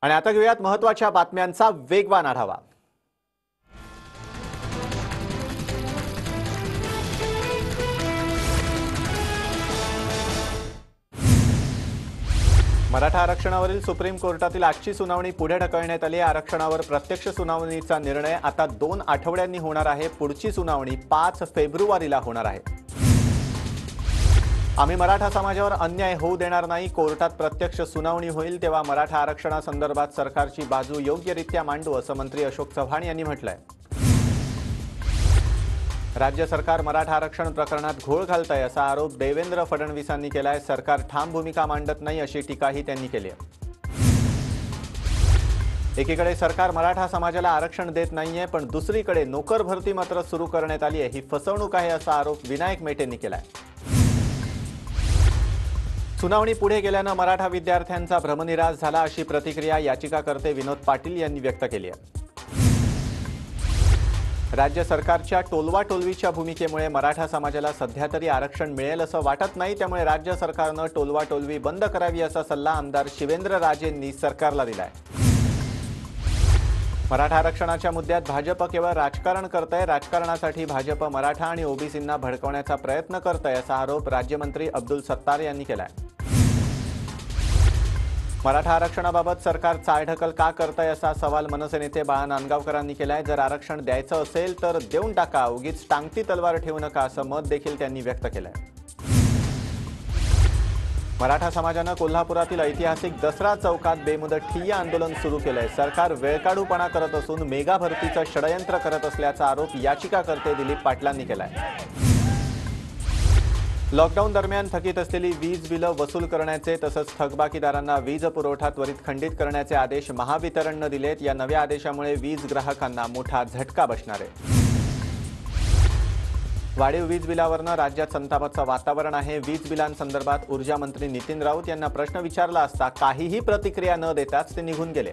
आणि आता घेऊयात महत्त्वाच्या बातम्यांचा वेगवान आढावा। मराठा आरक्षणावरील सुप्रीम कोर्टातील आजची सुनावणी पुढे ढकलण्यात आली। आरक्षणावर प्रत्यक्ष सुनावणीचा निर्णय आता 2 आठवड्यांनी होणार आहे। पुढची सुनावणी 5 फेब्रुवारीला होणार आहे। आम्ही मराठा समाजावर अन्याय होऊ देणार नाही। कोर्टात प्रत्यक्ष सुनावणी होईल तेव्हा मराठा आरक्षणासंदर्भात सरकारची बाजू योग्यरित्या मांडू असं मंत्री अशोक चव्हाण यांनी म्हटलंय। राज्य सरकार मराठा आरक्षण प्रकरणात घोळ घालतंय असा आरोप देवेंद्र फडणवीसांनी केलाय। सरकार ठाम भूमिका मांडत नाही अशी टीकाही त्यांनी केली आहे। एकीकडे सरकार मराठा समाजाला आरक्षण देत नाहीये पण दुसरीकडे नोकर भरती मात्र सुरू करण्यात आली आहे। ही फसवणूक आहे असा आरोप विनायक मेटेंनी केलाय। सुनावणी पुढे गेल्यानं मराठा विद्यार्थ्यांचा भ्रमनिरास झाला अशी प्रतिक्रिया याचिकाकर्ते विनोद पाटील यांनी व्यक्त केली आहे। राज्य सरकारच्या टोलवाटोलवीच्या भूमिकेमुळे मराठा समाजाला सध्या तरी आरक्षण मिळेल असं वाटत नाही। त्यामुळे राज्य सरकारनं टोलवाटोलवी बंद करावी असा सल्ला आमदार शिवेंद्रराजेंनी सरकारला दिलाय। मराठा आरक्षणाच्या मुद्द्यात भाजप केवळ राजकारण करतंय। राजकारणासाठी भाजप मराठा आणि ओबीसींना भडकवण्याचा प्रयत्न करतंय असा आरोप राज्यमंत्री अब्दुल सत्तार यांनी केलाय। मराठा आरक्षणाबाबत सरकार चालढकल का करतंय असा सवाल मनसे नेते बाळा नांदगावकरांनी केलाय। जर आरक्षण द्यायचं असेल तर देऊन टाका, उगीच टांगती तलवार ठेवू नका असं मत देखील त्यांनी व्यक्त केलंय। मराठा समाजानं कोल्हापुरातील ऐतिहासिक दसरा चौकात बेमुदत ठिय्या आंदोलन सुरू केलंय। सरकार वेळकाढूपणा करत असून मेगा भरतीचं षडयंत्र करत असल्याचा आरोप याचिकाकर्ते दिलीप पाटलांनी केलाय। लॉकडाऊन दरम्यान थकीत असलेली वीज बिलं वसूल करण्याचे तसंच थकबाकीदारांना वीज पुरवठा त्वरित खंडित करण्याचे आदेश महावितरणने दिलेत। या नव्या आदेशामुळे वीज ग्राहकांना मोठा झटका बसणार आहे। वाढीव वीज बिलावरनं राज्यात संतापाचं वातावरण आहे। वीज बिलांसंदर्भात ऊर्जा मंत्री नितीन राऊत यांना प्रश्न विचारला असता काहीही प्रतिक्रिया न देताच ते निघून गेले।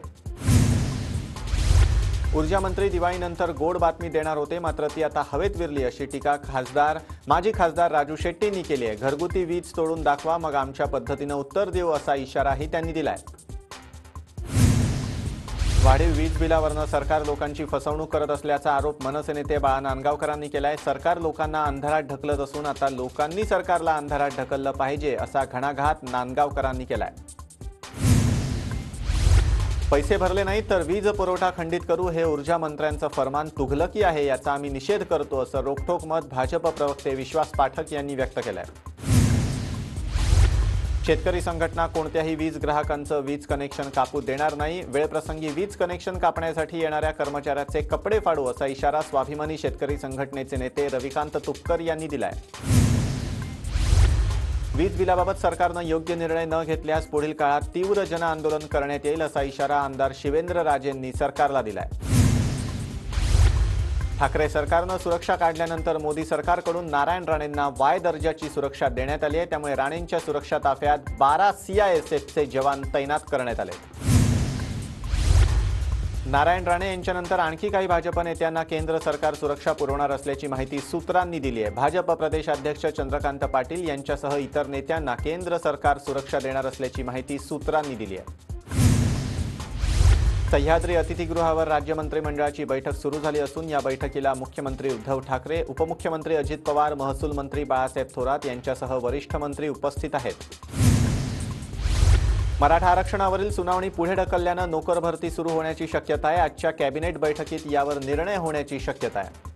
ऊर्जा मंत्री दिवाळीनंतर गोड बातमी देणार होते मात्र ती आता हवेत विरली अशी टीका माजी खासदार राजू शेट्टींनी केली आहे। घरगुती वीज तोडून दाखवा मग आमच्या पद्धतीने उत्तर देऊ असा इशाराही त्यांनी दिलाय। वाढीव वीज बिलावरनं सरकार लोकांची फसवणूक करत असल्याचा आरोप मनसे नेते बाळा नांदगावकरांनी केलाय। सरकार लोकांना अंधारात ढकलत असून आता लोकांनी सरकारला अंधारात ढकललं पाहिजे असा घणाघात नांदगावकरांनी केलाय। पैसे भरले नाही तर वीज पुरवठा खंडित करू हे ऊर्जा मंत्र्यांचं फरमान तुघलकी आहे, याचा आम्ही निषेध करतो असं रोखठोक मत भाजप प्रवक्ते विश्वास पाठक यांनी व्यक्त केलंय। शेतकरी संघटना कोणत्याही वीज ग्राहकांचं वीज कनेक्शन कापू देणार नाही। वेळप्रसंगी वीज कनेक्शन कापण्यासाठी येणाऱ्या कर्मचाऱ्याचे कपडे फाडू असा इशारा स्वाभिमानी शेतकरी संघटनेचे नेते रविकांत तुपकर यांनी दिलाय। वीज बिलाबाबत सरकारनं योग्य निर्णय न घेतल्यास पुढील काळात तीव्र जनआंदोलन करण्यात येईल असा इशारा आमदार शिवेंद्रराजेंनी सरकारला दिलाय। ठाकरे सरकारनं सुरक्षा काढल्यानंतर मोदी सरकारकडून नारायण राणेंना वाय दर्जाची सुरक्षा देण्यात आली आहे। त्यामुळे राणेंच्या सुरक्षा ताफ्यात 12 सीआयएसएफचे जवान तैनात करण्यात आले। नारायण राणे यांच्यानंतर आणखी काही भाजप नेत्यांना केंद्र सरकार सुरक्षा पुरवणार असल्याची माहिती सूत्रांनी दिली आहे। भाजप प्रदेशाध्यक्ष चंद्रकांत पाटील यांच्यासह इतर नेत्यांना केंद्र सरकार सुरक्षा देणार असल्याची माहिती सूत्रांनी दिली आहे। सह्याद्री अतिथीगृहावर राज्य मंत्रिमंडळाची बैठक सुरू झाली असून या बैठकीला मुख्यमंत्री उद्धव ठाकरे, उपमुख्यमंत्री अजित पवार, महसूल मंत्री बाळासाहेब थोरात यांच्यासह वरिष्ठ मंत्री उपस्थित आहेत। मराठा आरक्षणावरील सुनावणी पुढे ढकलल्यानं नोकर भरती सुरू होण्याची शक्यता आहे। आजच्या कॅबिनेट बैठकीत यावर निर्णय होण्याची शक्यता आहे।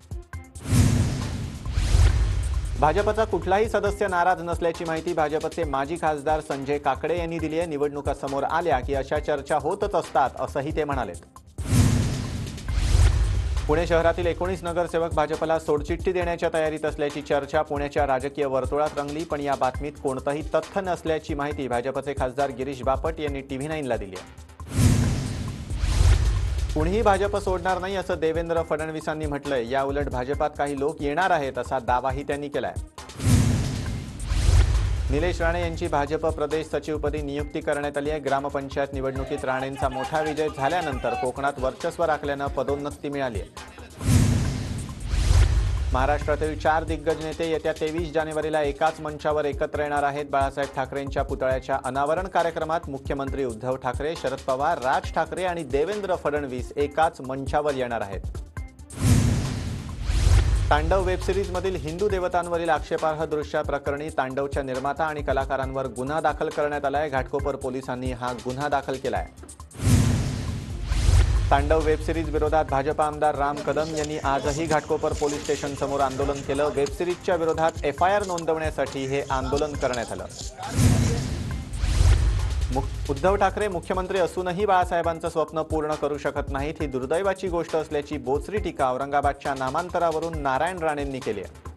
भाजपचा कुठलाही सदस्य नाराज नसल्याची माहिती भाजपचे माजी खासदार संजय काकडे यांनी दिली आहे। निवडणुका समोर आल्या की अशा चर्चा होतच असतात असंही ते म्हणाले। पुणे शहरातील 19 नगरसेवक भाजपला सोडचिठ्ठी देण्याच्या तयारीत असल्याची चर्चा पुण्याच्या राजकीय वर्तुळात रंगली पण या बातमीत कोणतंही तथ्य नसल्याची माहिती भाजपचे खासदार गिरीश बापट यांनी TV9ला दिली आहे। कुणीही भाजप सोडणार नाही असं देवेंद्र फडणवीसांनी म्हटलंय। या उलट भाजपात काही लोक येणार आहेत असा दावाही त्यांनी केलाय। निलेश राणे यांची भाजप प्रदेश सचिवपदी नियुक्ती करण्यात आली आहे। ग्रामपंचायत निवडणुकीत राणेंचा मोठा विजय झाल्यानंतर कोकणात वर्चस्व राखल्यानं पदोन्नती मिळाली आहे। महाराष्ट्रातील 4 दिग्गज नेते येत्या 23 जानेवारीला एकाच मंचावर एकत्र येणार आहेत. बाळासाहेब ठाकरेंच्या पुतळ्याच्या अनावरण कार्यक्रमात मुख्यमंत्री उद्धव ठाकरे, शरद पवार, राज ठाकरे आणि देवेंद्र फडणवीस एकाच मंचावर येणार आहेत. तांडव वेब सिरीजमधील हिंदू देवतांवरील आक्षेपार्ह दृश्याप्रकरणी तांडवच्या निर्माता आणि कलाकारांवर गुन्हा दाखल करण्यात आलाय. घाटकोपर पोलिसांनी हा गुन्हा दाखल केलाय. तांडव वेब सिरीज विरोधात भाजपा आमदार राम कदम यांनी आजही घाटकोपर पोलीस स्टेशन समोर आंदोलन केलं. वेब सिरीजच्या विरोधात FIR नोंदवण्यासाठी हे आंदोलन करण्यात आलं. उद्धव ठाकरे मुख्यमंत्री असूनही बाळासाहेबांचं स्वप्न पूर्ण करू शकत नाहीत, ही दुर्दैवाची गोष्ट असल्याची बोचरी टीका औरंगाबादच्या नामांतरावरून नारायण राणेंनी केली आहे.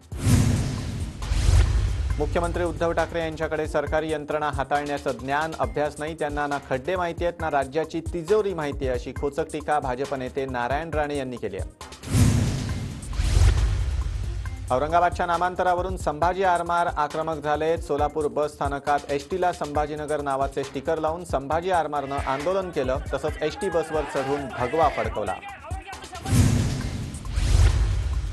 मुख्यमंत्री उद्धव ठाकरे यांच्याकडे सरकारी यंत्रणा हाताळण्याचं ज्ञान, अभ्यास नाही. त्यांना ना खड्डे माहिती आहेत ना राज्याची तिजोरी माहिती आहे, अशी खोचक टीका भाजप नेते नारायण राणे यांनी केली आहे. औरंगाबादच्या नामांतरावरून संभाजी आरमार आक्रमक झालेत. सोलापूर बस स्थानकात एसटीला संभाजीनगर नावाचे स्टिकर लावून संभाजी आरमारनं आंदोलन केलं. तसंच एसटी बसवर चढून भगवा फडकवला.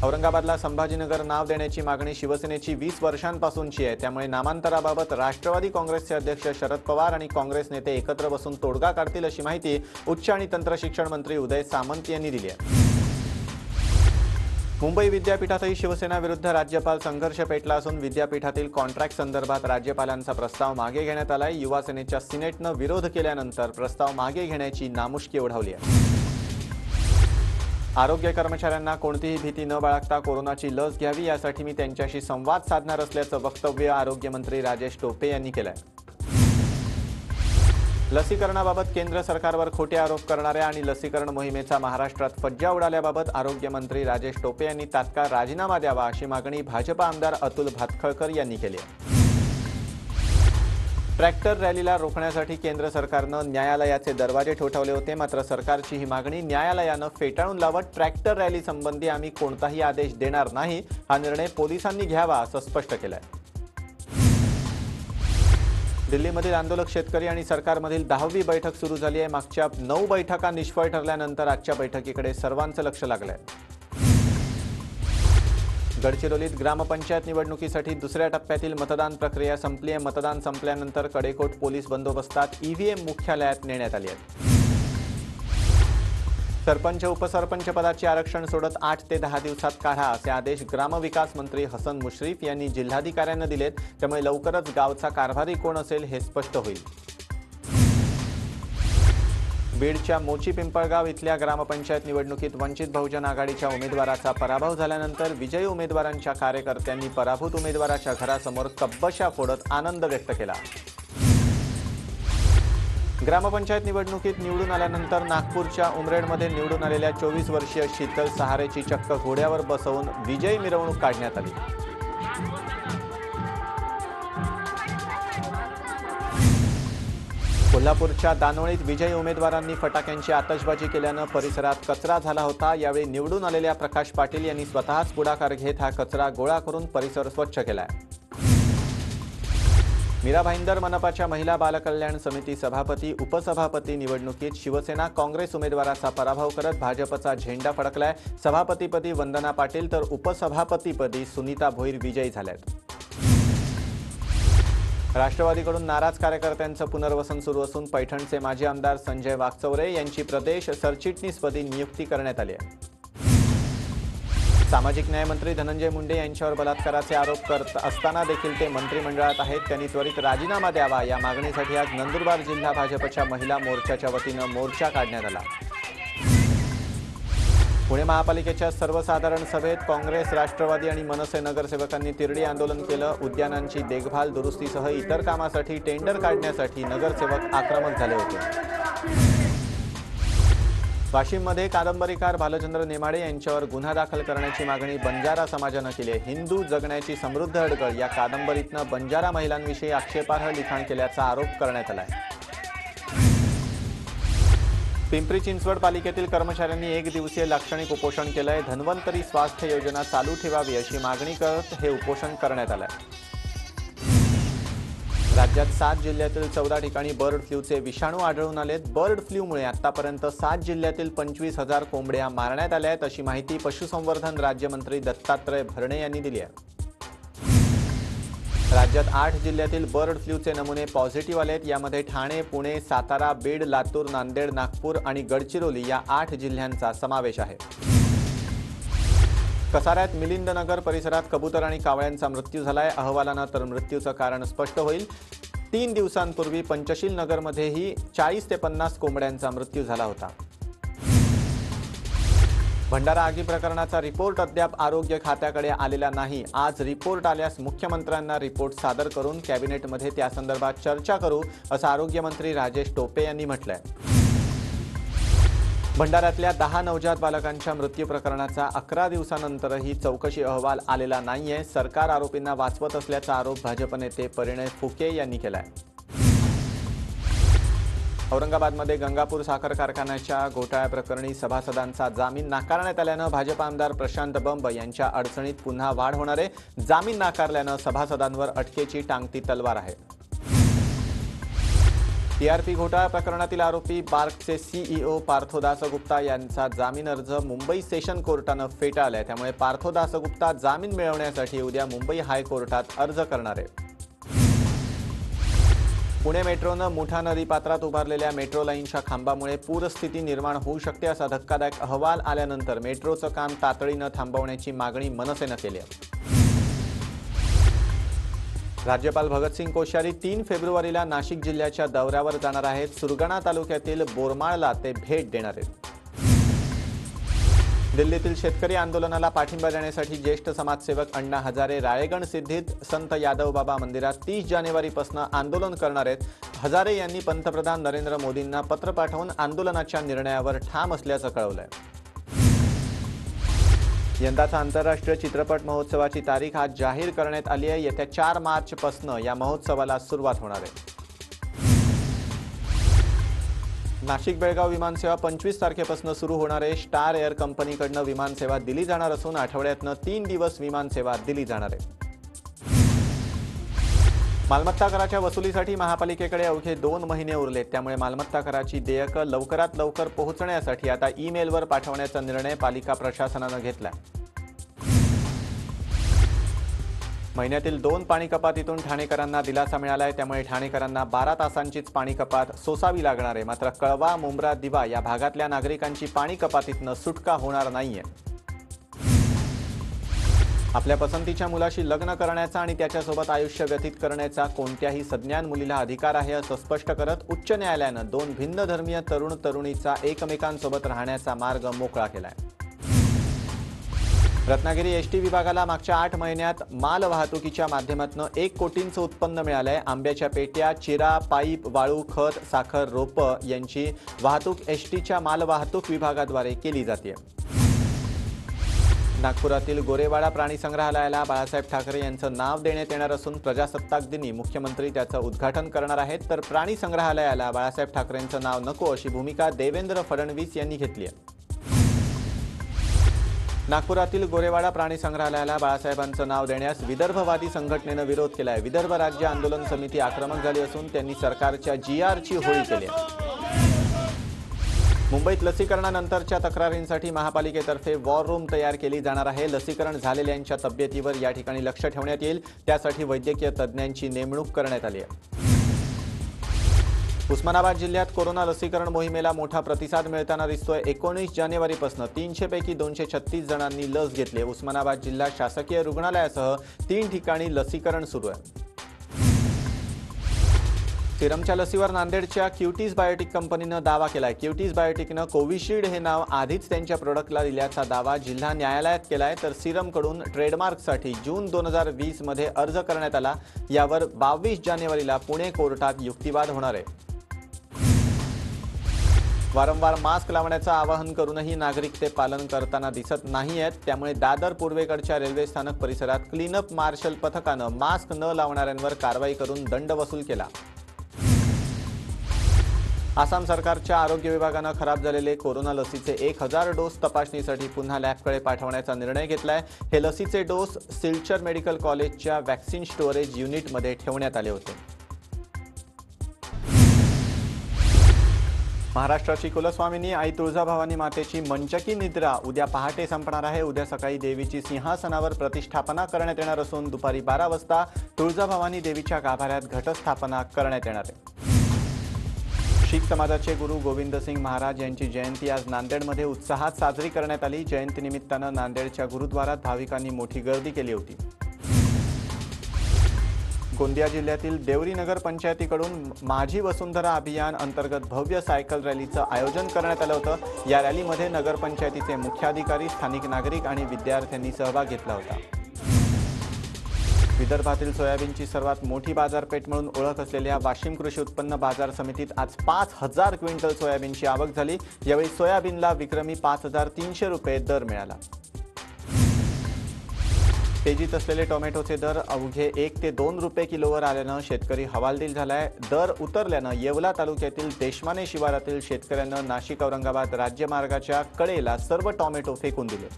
औरंगाबादला संभाजीनगर नाव देण्याची मागणी शिवसेनेची 20 वर्षांपासूनची आहे. त्यामुळे नामांतराबाबत राष्ट्रवादी काँग्रेसचे अध्यक्ष शरद पवार आणि काँग्रेस नेते एकत्र बसून तोडगा काढतील, अशी माहिती उच्च आणि तंत्र शिक्षण मंत्री उदय सामंत यांनी दिली आहे. मुंबई विद्यापीठातही शिवसेना विरुद्ध राज्यपाल संघर्ष पेटला असून विद्यापीठातील कॉन्ट्रॅक्ट संदर्भात राज्यपालांचा प्रस्ताव मागे घेण्यात आलाय. युवा सेनेच्या सिनेटनं विरोध केल्यानंतर प्रस्ताव मागे घेण्याची नामुष्की ओढावली आहे. आरोग्य कर्मचाऱ्यांना कोणतीही भीती न बाळगता कोरोनाची लस घ्यावी, यासाठी मी त्यांच्याशी संवाद साधणार असल्याचं वक्तव्य आरोग्यमंत्री राजेश टोपे यांनी केलंय. लसीकरणाबाबत केंद्र सरकारवर खोटे आरोप करणाऱ्या आणि लसीकरण मोहिमेचा महाराष्ट्रात फज्जा उडाल्याबाबत आरोग्यमंत्री राजेश टोपे यांनी तात्काळ राजीनामा द्यावा, अशी मागणी भाजपा आमदार अतुल भातखळकर यांनी केली आहे. ट्रॅक्टर रॅलीला रोखण्यासाठी केंद्र सरकारनं न्यायालयाचे दरवाजे ठोठावले होते. मात्र सरकारची ही मागणी न्यायालयानं फेटाळून लावत ट्रॅक्टर रॅली संबंधी आम्ही कोणताही आदेश देणार नाही, हा निर्णय पोलिसांनी घ्यावा, असं स्पष्ट केलंय. दिल्लीमधील आंदोलक शेतकरी आणि सरकारमधील 10वी बैठक सुरू झाली आहे. मागच्या 9 बैठका निष्फळ ठरल्यानंतर आजच्या बैठकीकडे सर्वांचं लक्ष लागलंय. गडचिरोलीत ग्रामपंचायत निवडणुकीसाठी दुसऱ्या टप्प्यातील मतदान प्रक्रिया संपली आहे. मतदान संपल्यानंतर कडेकोट पोलीस बंदोबस्तात EVM मुख्यालयात नेण्यात आली आहे. सरपंच उपसरपंच पदाचे आरक्षण सोडत 8 ते 10 दिवसात काढा, असे आदेश ग्रामविकास मंत्री हसन मुश्रीफ यांनी जिल्हाधिकाऱ्यांना दिलेत. त्यामुळे लवकरच गावचा कारभारी कोण असेल हे स्पष्ट होईल. बीडच्या मोची पिंपळगाव इथल्या ग्रामपंचायत निवडणुकीत वंचित बहुजन आघाडीच्या उमेदवाराचा पराभव झाल्यानंतर विजयी उमेदवारांच्या कार्यकर्त्यांनी पराभूत उमेदवाराच्या घरासमोर कब्बशा फोडत आनंद व्यक्त केला. ग्रामपंचायत निवडणुकीत निवडून आल्यानंतर नागपूरच्या उमरेडमध्ये निवडून आलेल्या 24 वर्षीय शीतल सहारेची चक्क घोड्यावर बसवून विजयी मिरवणूक काढण्यात आली. कोल्हापूरच्या दानोळीत विजयी उमेदवारांनी फटाक्यांची आतषबाजी केल्यानं परिसरात कचरा झाला होता. यावेळी निवडून आलेल्या प्रकाश पाटील यांनी स्वतःच पुढाकार घेत हा कचरा गोळा करून परिसर स्वच्छ केलाय. मीरा भाईंदर मनपाच्या महिला बालकल्याण समिती सभापती उपसभापती निवडणुकीत शिवसेना काँग्रेस उमेदवाराचा पराभव करत भाजपचा झेंडा फडकलाय. सभापतीपदी वंदना पाटील तर उपसभापतीपदी सुनीता भोईर विजयी झाल्यात. राष्ट्रवादीकडून नाराज कार्यकर्त्यांचं पुनर्वसन सुरू असून पैठणचे माजी आमदार संजय वाकचौरे यांची प्रदेश सरचिटणीसपदी नियुक्ती करण्यात आली आहे. सामाजिक न्याय मंत्री धनंजय मुंडे यांच्यावर बलात्काराचे आरोप करत असताना देखील ते मंत्रिमंडळात आहेत. त्यांनी त्वरित राजीनामा द्यावा, या मागणीसाठी आज नंदुरबार जिल्हा भाजपच्या महिला मोर्चाच्या वतीनं मोर्चा काढण्यात आला. पुणे महापालिकेच्या सर्वसाधारण सभेत काँग्रेस, राष्ट्रवादी आणि मनसे नगरसेवकांनी तिरडी आंदोलन केलं. उद्यानांची देखभाल दुरुस्तीसह इतर कामासाठी टेंडर काढण्यासाठी नगरसेवक आक्रमक झाले होते. वाशिममध्ये कादंबरीकार भालचंद्र नेमाडे यांच्यावर गुन्हा दाखल करण्याची मागणी बंजारा समाजानं केली आहे. हिंदू जगण्याची समृद्ध अडगळ या कादंबरीतनं बंजारा महिलांविषयी आक्षेपार्ह लिखाण केल्याचा आरोप करण्यात आला आहे. पिंपरी चिंचवड पालिकेतील कर्मचाऱ्यांनी 1 दिवसीय लाक्षणिक उपोषण केलंय. धन्वंतरी स्वास्थ्य योजना चालू ठेवावी अशी मागणी करत हे उपोषण करण्यात आलंय. राज्यात 7 जिल्ह्यातील 14 ठिकाणी बर्ड फ्लूचे विषाणू आढळून आलेत. बर्ड फ्लूमुळे आतापर्यंत 7 जिल्ह्यातील 25,000 कोंबड्या मारण्यात आल्या आहेत, अशी माहिती पशुसंवर्धन राज्यमंत्री दत्तात्रय भरणे यांनी दिली आहे. राज्यात 8 जिल्ह्यातील बर्ड फ्लूचे नमुने पॉझिटिव्ह आलेत. यामध्ये ठाणे, पुणे, सातारा, बीड, लातूर, नांदेड, नागपूर आणि गडचिरोली या 8 जिल्ह्यांचा समावेश आहे. कसाऱ्यात मिलिंदनगर परिसरात कबूतर आणि कावळ्यांचा मृत्यू झालाय. अहवालानंतर मृत्यूचं कारण स्पष्ट होईल. 3 दिवसांपूर्वी पंचशील नगरमध्येही 40 ते 50 कोंबड्यांचा मृत्यू झाला होता. भंडारा आगी प्रकरणाचा रिपोर्ट अद्याप आरोग्य खात्याकडे आलेला नाही. आज रिपोर्ट आल्यास मुख्यमंत्र्यांना रिपोर्ट सादर करून कॅबिनेटमध्ये त्यासंदर्भात चर्चा करू, असं आरोग्यमंत्री राजेश टोपे यांनी म्हटलंय. भंडाऱ्यातल्या 10 नवजात बालकांच्या मृत्यू प्रकरणाचा 11 दिवसानंतरही चौकशी अहवाल आलेला नाहीये. सरकार आरोपींना वाचवत असल्याचा आरोप भाजप नेते परिणय फुके यांनी केलाय. औरंगाबादमध्ये गंगापूर साखर कारखान्याच्या घोटाळ्याप्रकरणी सभासदांचा जामीन नाकारण्यात आल्यानं भाजप आमदार प्रशांत बंब यांच्या अडचणीत पुन्हा वाढ होणार आहे. जामीन नाकारल्यानं सभासदांवर अटकेची टांगती तलवार आहे. टीआरपी घोटाळा प्रकरणातील आरोपी बार्कचे सीईओ पार्थो दासगुप्ता यांचा जामीन अर्ज मुंबई सेशन कोर्टानं फेटाळलाय. त्यामुळे पार्थो दासगुप्ता जामीन मिळवण्यासाठी उद्या मुंबई हायकोर्टात अर्ज करणार आहे. पुणे मेट्रोनं मुठा नदीपात्रात उभारलेल्या मेट्रो लाईनच्या खांबामुळे पूरस्थिती निर्माण होऊ शकते, असा धक्कादायक अहवाल आल्यानंतर मेट्रोचं काम तातडीनं थांबवण्याची मागणी मनसेनं केली आहे. राज्यपाल भगतसिंग कोश्यारी 3 फेब्रुवारीला नाशिक जिल्ह्याच्या दौऱ्यावर जाणार आहेत. सुरगाणा तालुक्यातील बोरमाळला ते भेट देणार आहेत. दिल्लीतील शेतकरी आंदोलनाला पाठिंबा देण्यासाठी ज्येष्ठ समाजसेवक अण्णा हजारे राळेगण सिद्धीत संत यादवबाबा मंदिरात 30 जानेवारीपासून आंदोलन करणार आहेत. हजारे यांनी पंतप्रधान नरेंद्र मोदींना पत्र पाठवून आंदोलनाच्या निर्णयावर ठाम असल्याचं कळवलंय. यंदाचा आंतरराष्ट्रीय चित्रपट महोत्सवाची तारीख आज जाहीर करण्यात आली आहे. येत्या 4 मार्चपासून या महोत्सवाला सुरुवात होणार आहे. नाशिक बेळगाव विमानसेवा 25 तारखेपासून सुरू होणार आहे. स्टार एअर कंपनीकडून विमानसेवा दिली जाणार असून आठवड्यातनं 3 दिवस विमानसेवा दिली जाणार आहे. मालमत्ता कराच्या वसुलीसाठी महापालिकेकडे अवघे 2 महिने उरलेत. त्यामुळे मालमत्ता कराची देयकं लवकरात लवकर पोहोचण्यासाठी आता ईमेलवर पाठवण्याचा निर्णय पालिका प्रशासनानं घेतला. महिन्यातील 2 पाणी कपातीतून ठाणेकरांना दिलासा मिळालाय. त्यामुळे ठाणेकरांना 12 तासांचीच पाणी कपात सोसावी लागणार आहे. मात्र कळवा, मुंब्रा, दिवा या भागातल्या नागरिकांची पाणी कपातीतनं सुटका होणार नाहीये. आपल्या पसंतीच्या मुलाशी लग्न करण्याचा आणि त्याच्यासोबत आयुष्य व्यतीत करण्याचा कोणत्याही सज्ञान मुलीला अधिकार आहे, असं स्पष्ट करत उच्च न्यायालयानं 2 भिन्न धर्मीय तरुण तरुणीचा एकमेकांसोबत राहण्याचा मार्ग मोकळा केलाय. रत्नागिरी एसटी विभागाला मागच्या 8 महिन्यात माल वाहतुकीच्या माध्यमातून 1 कोटींचं उत्पन्न मिळालंय. आंब्याच्या पेट्या, चिरा, पाईप, वाळू, खत, साखर, रोपं यांची वाहतूक एसटीच्या मालवाहतूक विभागाद्वारे केली जाते. नागपुरातील गोरेवाडा प्राणी संग्रहालयाला बाळासाहेब ठाकरे यांचं नाव देण्यात येणार असून प्रजासत्ताक दिनी मुख्यमंत्री त्याचं उद्घाटन करणार आहेत. तर प्राणी संग्रहालयाला बाळासाहेब ठाकरेंचं नाव नको, अशी भूमिका देवेंद्र फडणवीस यांनी घेतली आहे. नागपुरातील गोरेवाडा प्राणी संग्रहालयाला बाळासाहेबांचं नाव देण्यास विदर्भवादी संघटनेनं विरोध केलाय. विदर्भ राज्य आंदोलन समिती आक्रमक झाली असून त्यांनी सरकारच्या जीआरची होळी केली. मुंबईत लसीकरणानंतरच्या तक्रारींसाठी महापालिकेतर्फे वॉर रूम तयार केली जाणार आहे. लसीकरण झालेल्यांच्या तब्येतीवर या ठिकाणी लक्ष ठेवण्यात येईल. त्यासाठी वैद्यकीय तज्ज्ञांची नेमणूक करण्यात आली आहे. उस्मानाबाद जिल्ह्यात कोरोना लसीकरण मोहिमेला मोठा प्रतिसाद मिळताना दिसतोय. 19 जानेवारीपासून 300 पैकी 236 जणांनी लस घेतली. उस्मानाबाद जिल्हा शासकीय रुग्णालयासह 3 ठिकाणी लसीकरण सुरू आहे. सिरमच्या लसीवर नांदेडच्या क्युटीज बायोटेक कंपनीनं दावा केलाय. क्युटीज बायोटेकनं कोविशिल्ड हे नाव आधीच त्यांच्या प्रोडक्टला दिल्याचा दावा जिल्हा न्यायालयात केलाय. तर सिरमकडून ट्रेडमार्कसाठी जून 2020 मध्ये अर्ज करण्यात आला. यावर 22 जानेवारीला पुणे कोर्टात युक्तिवाद होणार आहे. वारंवार मास्क लावण्याचं आवाहन करूनही नागरिक ते पालन करताना दिसत नाहीयेत. त्यामुळे दादर पूर्वेकडच्या रेल्वे स्थानक परिसरात क्लीनअप मार्शल पथकानं मास्क न लावणाऱ्यांवर कारवाई करून दंड वसूल केला. आसाम सरकारच्या आरोग्य विभागानं खराब झालेले कोरोना लसीचे 1000 डोस तपासणीसाठी पुन्हा लॅबकडे पाठवण्याचा निर्णय घेतलाय. हे लसीचे डोस सिल्चर मेडिकल कॉलेजच्या व्हॅक्सिन स्टोरेज युनिटमध्ये ठेवण्यात आले होते. महाराष्ट्राची कुलस्वामिनी आई तुळजाभवानी मातेची मंचकी निद्रा उद्या पहाटे संपणार आहे। उद्या सकाळी देवीची सिंहासनावर प्रतिष्ठापना करण्यात येणार असून दुपारी 12 वाजता तुळजाभवानी देवीच्या गाभाऱ्यात घटस्थापना करण्यात येणार आहे। शीख समाजाचे गुरु गोविंद सिंग महाराज यांची जयंती आज नांदेडमध्ये उत्साहात साजरी करण्यात आली। जयंतीनिमित्तानं नांदेडच्या गुरुद्वारात भाविकांनी मोठी गर्दी केली होती। गोंदिया जिल्ह्यातील देवरी नगर पंचायतीकडून माझी वसुंधरा अभियान अंतर्गत भव्य सायकल रॅलीचं आयोजन करण्यात आलं होतं। या रॅलीमध्ये नगर पंचायतीचे मुख्याधिकारी, स्थानिक नागरिक आणि विद्यार्थ्यांनी सहभाग घेतला होता। विदर्भातील सोयाबीनची सर्वात मोठी बाजारपेठ म्हणून ओळख असलेल्या वाशिम कृषी उत्पन्न बाजार समितीत आज 5000 क्विंटल सोयाबीनची आवक झाली। यावेळी सोयाबीनला विक्रमी 5300 रुपये दर मिळाला। तेजीत असलेले टोमॅटोचे दर अवघे 1 ते 2 रुपये किलोवर आल्यानं शेतकरी हवालदिल झालाय। दर उतरल्यानं येवला तालुक्यातील देशमाने शिवारातील शेतकऱ्यांना नाशिक औरंगाबाद राज्यमार्गाच्या कडेला सर्व टोमॅटो फेकून दिले।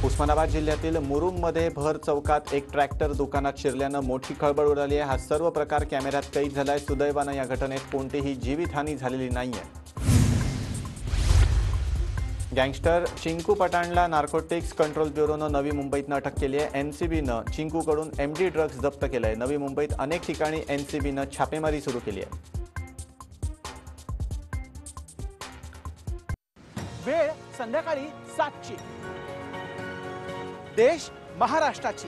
उस्मानाबाद जिल्ह्यातील मुरुममध्ये भर चौकात एक ट्रॅक्टर दुकानात शिरल्यानं मोठी खळबळ उडाली आहे। हा सर्व प्रकार कॅमेऱ्यात कैद झालाय। सुदैवानं या घटनेत कोणतीही जीवितहानी झालेली नाहीये। गँगस्टर चिंकू पठाणला नार्कोटिक्स कंट्रोल ब्युरोनं नवी मुंबईतनं अटक केली आहे। एनसीबीनं चिंकूकडून एमडी ड्रग्ज जप्त केलंय। नवी मुंबईत अनेक ठिकाणी एनसीबीनं छापेमारी सुरू केली आहे। वेळ संध्याकाळी 7ची। देश महाराष्ट्राची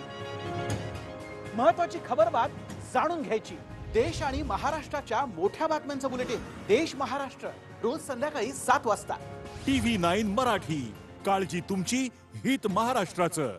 महत्वाची खबरबात जाणून घ्यायची। देश आणि महाराष्ट्राच्या मोठ्या बातम्यांचं बुलेटिन देश महाराष्ट्र रोज संध्याकाळी 7 वाजता। TV9 मराठी, काळजी तुमची, हित महाराष्ट्राचं।